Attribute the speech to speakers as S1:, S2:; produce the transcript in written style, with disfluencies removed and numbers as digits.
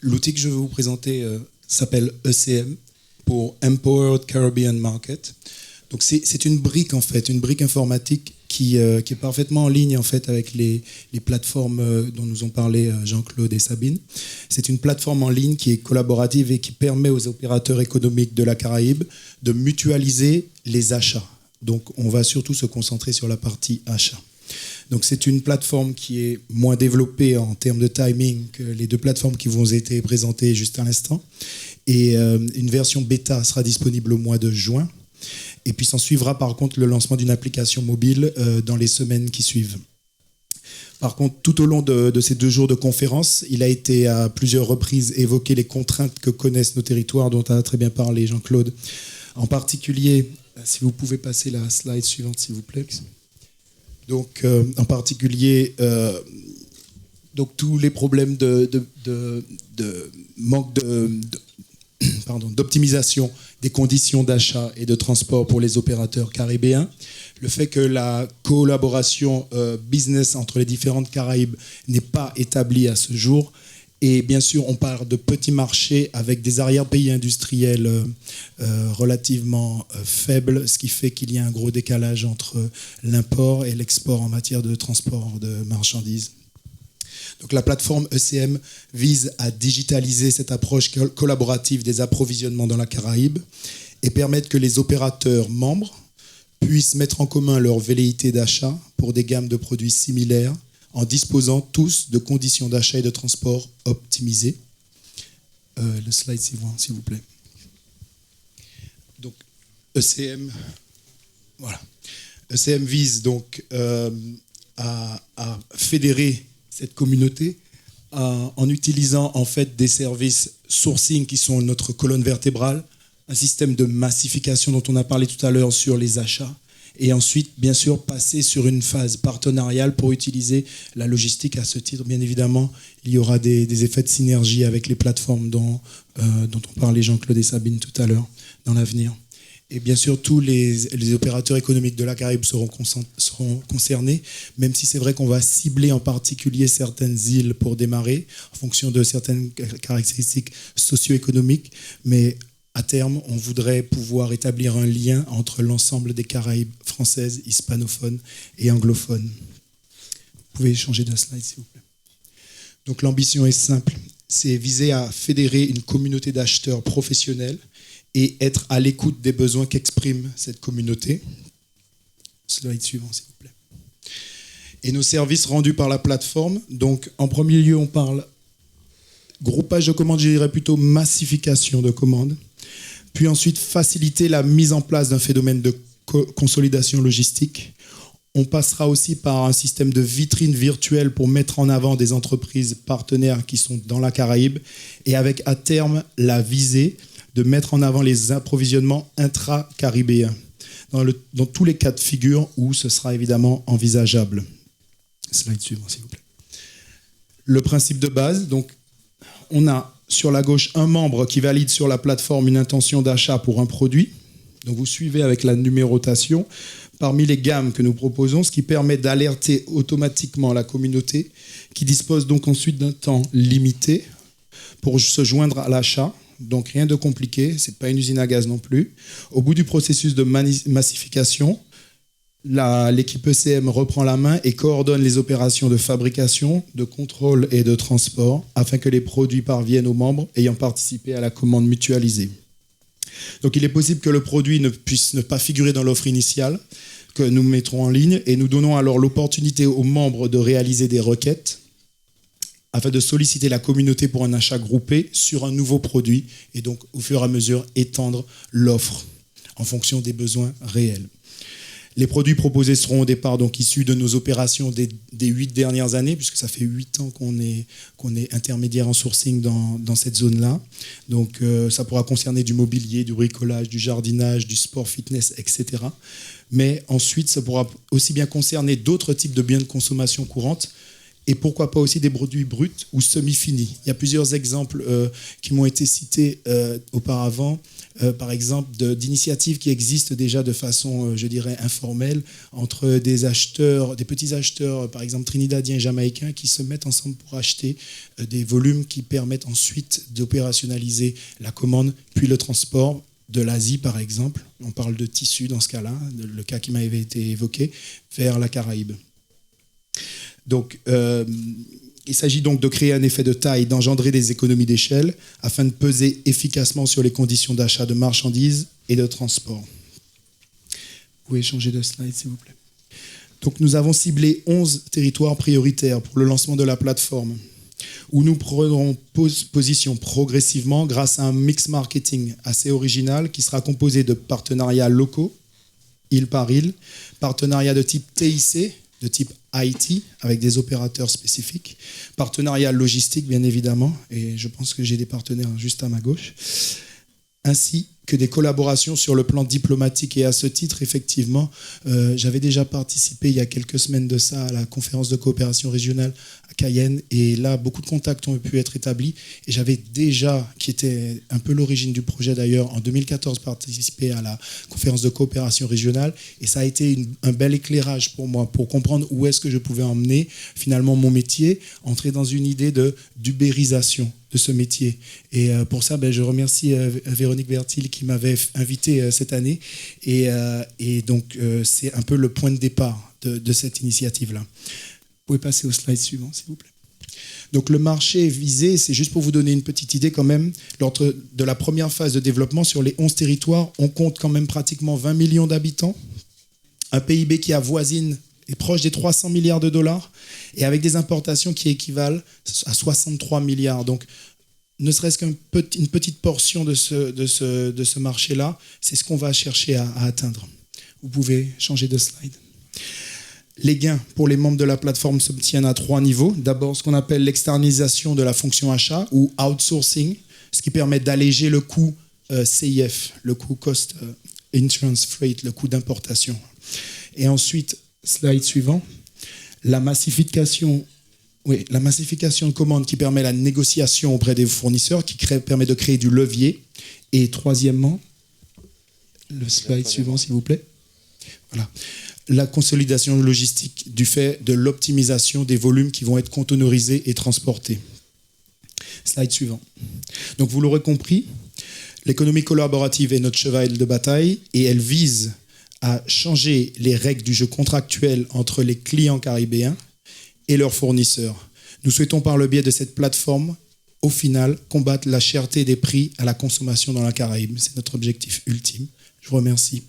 S1: L'outil que je vais vous présenter s'appelle ECM pour Empowered Caribbean Market. Donc c'est une brique en fait, une brique informatique qui est parfaitement en ligne en fait avec les plateformes dont nous ont parlé Jean-Claude et Sabine. C'est une plateforme en ligne qui est collaborative et qui permet aux opérateurs économiques de la Caraïbe de mutualiser les achats. Donc on va surtout se concentrer sur la partie achat. Donc c'est une plateforme qui est moins développée en termes de timing que les deux plateformes qui vous ont été présentées juste à l'instant. Et une version bêta sera disponible au mois de juin. Et puis s'en suivra par contre le lancement d'une application mobile dans les semaines qui suivent. Par contre, tout au long de ces 2 jours de conférence, il a été à plusieurs reprises évoqué les contraintes que connaissent nos territoires, dont a très bien parlé Jean-Claude. En particulier, si vous pouvez passer la slide suivante s'il vous plaît. Donc, en particulier, donc tous les problèmes de manque d'optimisation des conditions d'achat et de transport pour les opérateurs caribéens, le fait que la collaboration business entre les différentes Caraïbes n'est pas établie à ce jour, et bien sûr on parle de petits marchés avec des arrière-pays industriels relativement faibles, ce qui fait qu'il y a un gros décalage entre l'import et l'export en matière de transport de marchandises. Donc la plateforme ECM vise à digitaliser cette approche collaborative des approvisionnements dans la Caraïbe et permettre que les opérateurs membres puissent mettre en commun leurs velléités d'achat pour des gammes de produits similaires en disposant tous de conditions d'achat et de transport optimisées. Le slide suivant, s'il vous plaît. Donc ECM, voilà. ECM vise donc à fédérer cette communauté en utilisant en fait des services sourcing qui sont notre colonne vertébrale, un système de massification dont on a parlé tout à l'heure sur les achats, et ensuite bien sûr passer sur une phase partenariale pour utiliser la logistique. À ce titre, bien évidemment, il y aura des effets de synergie avec les plateformes dont on parlait Jean-Claude et Sabine tout à l'heure dans l'avenir. Et bien sûr, tous les opérateurs économiques de la Caraïbe seront concernés, même si c'est vrai qu'on va cibler en particulier certaines îles pour démarrer, en fonction de certaines caractéristiques socio-économiques. Mais à terme, on voudrait pouvoir établir un lien entre l'ensemble des Caraïbes françaises, hispanophones et anglophones. Vous pouvez changer de slide, s'il vous plaît. Donc l'ambition est simple, c'est viser à fédérer une communauté d'acheteurs professionnels et être à l'écoute des besoins qu'exprime cette communauté. Slide suivant, s'il vous plaît. Et nos services rendus par la plateforme. Donc, en premier lieu, on parle groupage de commandes, je dirais plutôt massification de commandes. Puis ensuite, faciliter la mise en place d'un phénomène de consolidation logistique. On passera aussi par un système de vitrine virtuelle pour mettre en avant des entreprises partenaires qui sont dans la Caraïbe, et avec à terme la visée de mettre en avant les approvisionnements intra-caribéens, dans tous les cas de figure où ce sera évidemment envisageable. Slide suivant, s'il vous plaît. Le principe de base, donc, on a sur la gauche un membre qui valide sur la plateforme une intention d'achat pour un produit. Donc vous suivez avec la numérotation parmi les gammes que nous proposons, ce qui permet d'alerter automatiquement la communauté, qui dispose donc ensuite d'un temps limité pour se joindre à l'achat. Donc rien de compliqué, ce n'est pas une usine à gaz non plus. Au bout du processus de massification, l'équipe ECM reprend la main et coordonne les opérations de fabrication, de contrôle et de transport afin que les produits parviennent aux membres ayant participé à la commande mutualisée. Donc il est possible que le produit ne puisse ne pas figurer dans l'offre initiale que nous mettrons en ligne, et nous donnons alors l'opportunité aux membres de réaliser des requêtes afin de solliciter la communauté pour un achat groupé sur un nouveau produit, et donc au fur et à mesure étendre l'offre en fonction des besoins réels. Les produits proposés seront au départ donc issus de nos opérations des 8 dernières années, puisque ça fait 8 ans qu'on est intermédiaire en sourcing dans cette zone-là. Donc ça pourra concerner du mobilier, du bricolage, du jardinage, du sport fitness, etc. Mais ensuite, ça pourra aussi bien concerner d'autres types de biens de consommation courante, et pourquoi pas aussi des produits bruts ou semi-finis. Il y a plusieurs exemples qui m'ont été cités auparavant, par exemple d'initiatives qui existent déjà de façon, je dirais, informelle entre des acheteurs, des petits acheteurs, par exemple trinidadiens et jamaïcains, qui se mettent ensemble pour acheter des volumes qui permettent ensuite d'opérationnaliser la commande, puis le transport de l'Asie, par exemple. On parle de tissus dans ce cas-là, le cas qui m'avait été évoqué, vers la Caraïbe. Donc, il s'agit donc de créer un effet de taille, d'engendrer des économies d'échelle afin de peser efficacement sur les conditions d'achat de marchandises et de transport. Vous pouvez changer de slide, s'il vous plaît. Donc, nous avons ciblé 11 territoires prioritaires pour le lancement de la plateforme, où nous prendrons position progressivement grâce à un mix marketing assez original qui sera composé de partenariats locaux, île par île, partenariats de type TIC, de type IT, avec des opérateurs spécifiques, partenariats logistiques, bien évidemment, et je pense que j'ai des partenaires juste à ma gauche, ainsi que des collaborations sur le plan diplomatique. Et à ce titre, effectivement, j'avais déjà participé il y a quelques semaines de ça à la conférence de coopération régionale à Cayenne, et là, beaucoup de contacts ont pu être établis, et j'avais déjà, qui était un peu l'origine du projet d'ailleurs, en 2014, participé à la conférence de coopération régionale, et ça a été un bel éclairage pour moi, pour comprendre où est-ce que je pouvais emmener finalement mon métier, entrer dans une idée d'ubérisation de ce métier. Et pour ça, je remercie Véronique Bertil qui m'avait invité cette année, et donc c'est un peu le point de départ de cette initiative-là. Vous pouvez passer au slide suivant, s'il vous plaît. Donc le marché visé, c'est juste pour vous donner une petite idée quand même, lors de la première phase de développement sur les 11 territoires, on compte quand même pratiquement 20 millions d'habitants, un PIB qui avoisine est proche des 300 milliards de dollars, et avec des importations qui équivalent à 63 milliards. Donc ne serait-ce qu'une petite portion de ce marché-là, c'est ce qu'on va chercher à atteindre. Vous pouvez changer de slide. Les gains pour les membres de la plateforme s'obtiennent à 3 niveaux. D'abord, ce qu'on appelle l'externalisation de la fonction achat ou outsourcing, ce qui permet d'alléger le coût CIF, le coût Cost Insurance Freight, le coût d'importation. Et ensuite, slide suivant, la massification de commandes qui permet la négociation auprès des fournisseurs, qui permet de créer du levier. Et troisièmement, le slide suivant, s'il vous plaît. Voilà. La consolidation logistique du fait de l'optimisation des volumes qui vont être containerisés et transportés. Slide suivant. Donc vous l'aurez compris, l'économie collaborative est notre cheval de bataille et elle vise à changer les règles du jeu contractuel entre les clients caribéens et leurs fournisseurs. Nous souhaitons par le biais de cette plateforme, au final, combattre la cherté des prix à la consommation dans la Caraïbe. C'est notre objectif ultime. Je vous remercie.